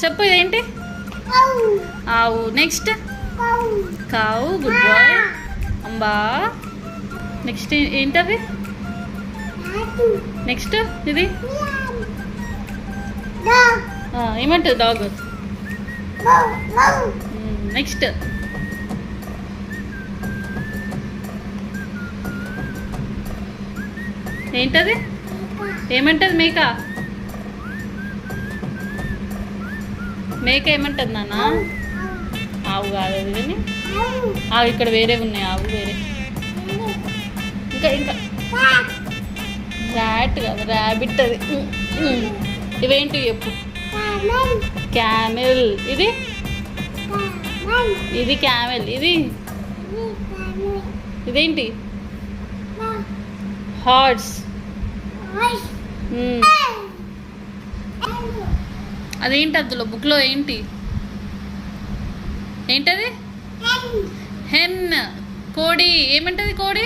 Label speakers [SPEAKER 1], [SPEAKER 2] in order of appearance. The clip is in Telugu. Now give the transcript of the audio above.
[SPEAKER 1] చెప్పు ఇదేంటి? ఆవు. నెక్స్ట్ కావు. Good boy. అంబా. నెక్స్ట్ ఏంటది? నెక్స్ట్ ఇది ఏమంటుంది? డాగ్. నెక్స్ట్ ఏంటది? ఏమంటుంది? మేక. మేక ఏమంటుంది నాన్న? ఆవు కాదు అది, కానీ ఆవు ఇక్కడ వేరే ఉన్నాయి. ఆవు వేరే. ఇంకా ఇంకా ర్యాట్ కాదు, ర్యాబిట్ అది. ఇవేంటి చెప్పు? క్యామెల్. ఇది ఇది క్యామెల్. ఇది ఇదేంటి? హార్స్. అదేంటి అందులో బుక్లో ఏంటి? ఏంటది? హెన్. కోడి. ఏమంటది కోడి?